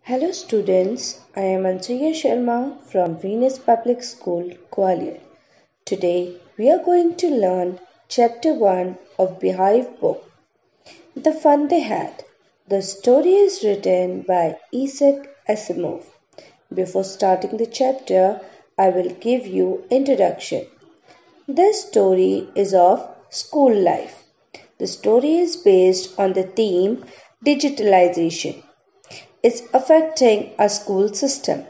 Hello students, I am Ansuya Sharma from Venus Public School, Gwalior. Today we are going to learn Chapter 1 of Beehive book, The Fun They Had. The story is written by Isaac Asimov. Before starting the chapter, I will give you introduction. This story is of school life. The story is based on the theme digitalization. It's affecting our school system.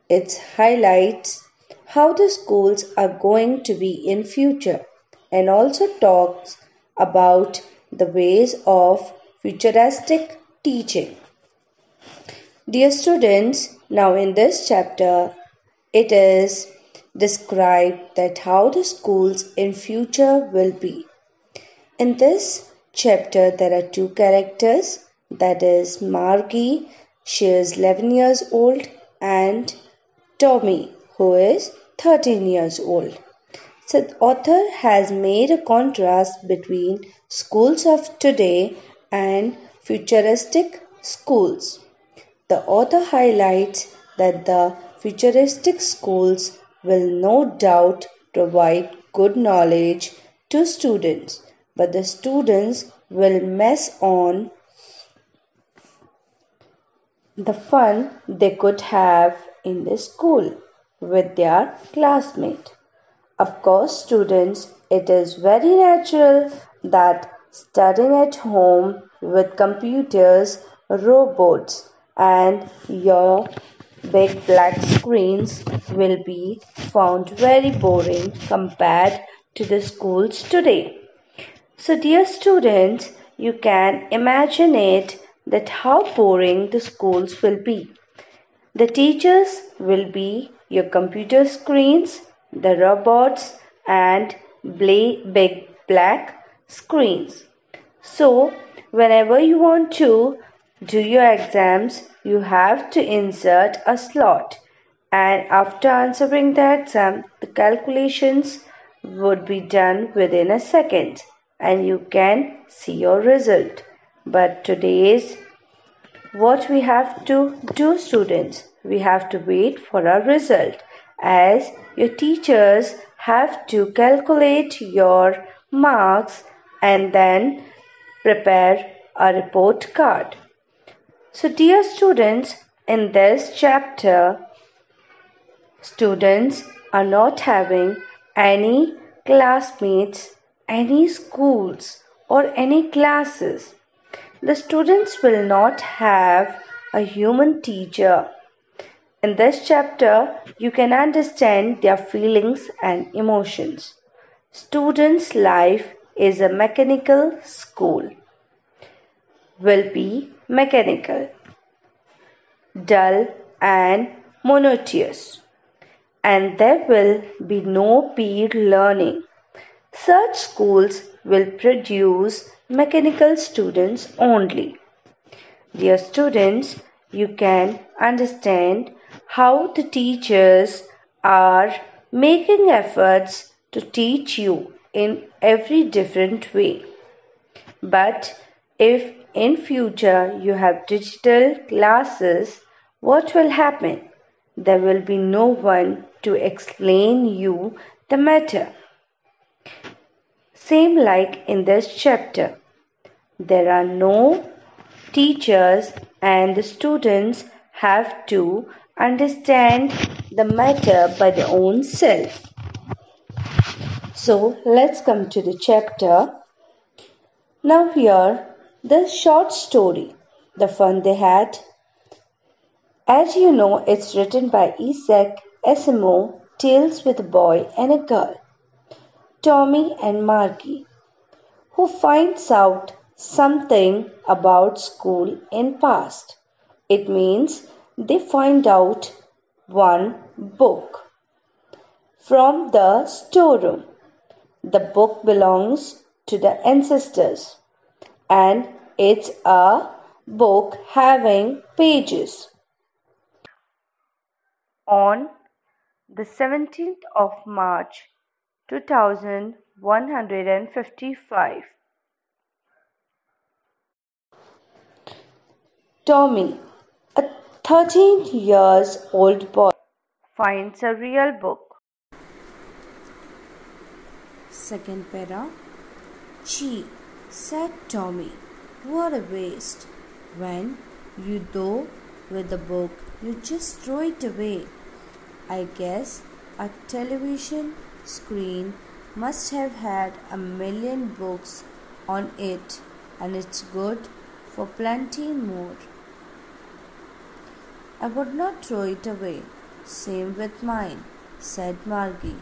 It highlights how the schools are going to be in future and also talks about the ways of futuristic teaching. Dear students, now in this chapter it is described that how the schools in future will be. In this chapter there are two characters, that is Margie, she is 11 years old, and Tommy, who is 13 years old. So the author has made a contrast between schools of today and futuristic schools. The author highlights that the futuristic schools will no doubt provide good knowledge to students, but the students will miss on the fun they could have in the school with their classmate. Of course, students, it is very natural that studying at home with computers, robots, and your big black screens will be found very boring compared to the schools today. So, dear students, you can imagine it that how boring the schools will be. The teachers will be your computer screens, the robots, and big black screens. So, whenever you want to do your exams, you have to insert a slot, and after answering the exam, the calculations would be done within a second, and you can see your result. But today's what we have to do, students? We have to wait for a result, as your teachers have to calculate your marks and then prepare a report card. So, dear students, in this chapter, students are not having any classmates, any schools, or any classes. The students will not have a human teacher. In this chapter, you can understand their feelings and emotions. Students' life is a mechanical school. Will be mechanical, dull, and monotonous. And there will be no peer learning. Such schools will produce mechanical students only. Dear students, you can understand how the teachers are making efforts to teach you in every different way. But if in future you have digital classes, what will happen? There will be no one to explain you the matter. Same like in this chapter. There are no teachers and the students have to understand the matter by their own self. So let's come to the chapter. Now here, the short story, The Fun They Had. As you know, it's written by Isaac Asimov, tales with a boy and a girl, Tommy and Margie, who finds out something about school in past. It means they find out one book from the storeroom. The book belongs to the ancestors and it's a book having pages. On the 17th of March 2155, Tommy, a 13-year-old boy finds a real book. Second para. Gee, said Tommy, what a waste. When you do with a book, you just throw it away. I guess a television screen must have had a million books on it, and it's good for plenty more. I would not throw it away. Same with mine, said Margie.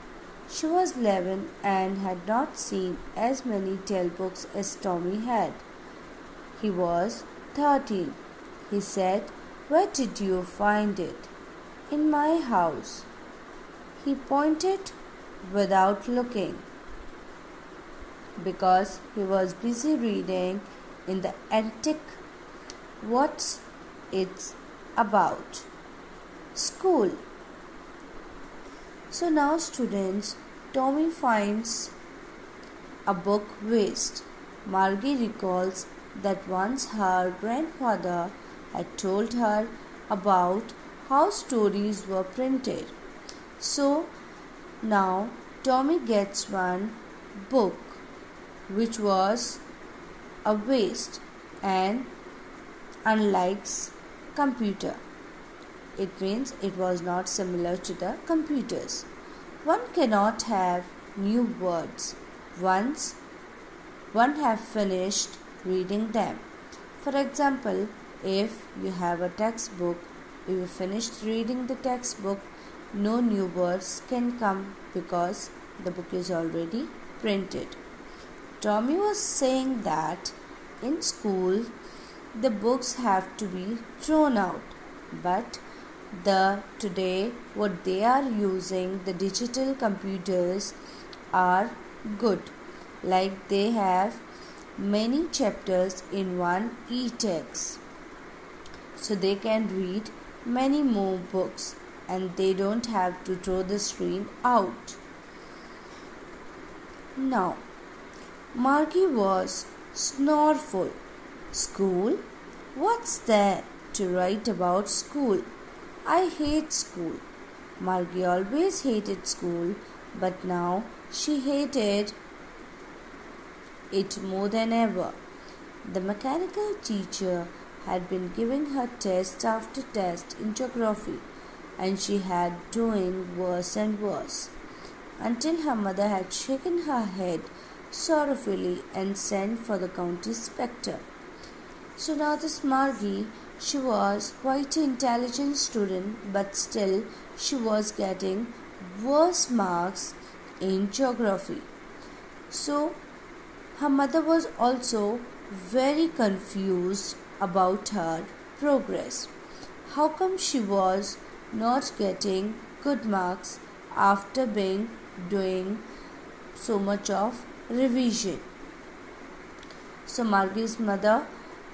She was 11 and had not seen as many tale books as Tommy had. He was 13. He said, where did you find it? In my house. He pointed without looking because he was busy reading in the attic. What's it about? School. So now, students, Tommy finds a book waste. Margie recalls that once her grandfather had told her about how stories were printed. So now Tommy gets one book which was a waste and unlikes computer. It means it was not similar to the computers. One cannot have new words once one have finished reading them. For example, if you have a textbook, if you finished reading the textbook, no new words can come because the book is already printed. Tommy was saying that in school the books have to be thrown out, but today what they are using, the digital computers are good, like they have many chapters in one e-text, so they can read many more books and they don't have to throw the screen out. Now Margie was snoreful. School? What's there to write about school? I hate school. Margie always hated school, but now she hated it more than ever. The mechanical teacher had been giving her test after test in geography, and she had doing worse and worse, until her mother had shaken her head sorrowfully and sent for the county inspector. So now this Margie, she was quite an intelligent student, but still she was getting worse marks in geography. So her mother was also very confused about her progress. How come she was not getting good marks after being doing so much of revision? So Margie's mother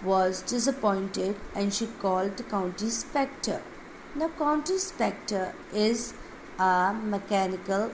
was disappointed and she called the county inspector. Now county inspector is a mechanical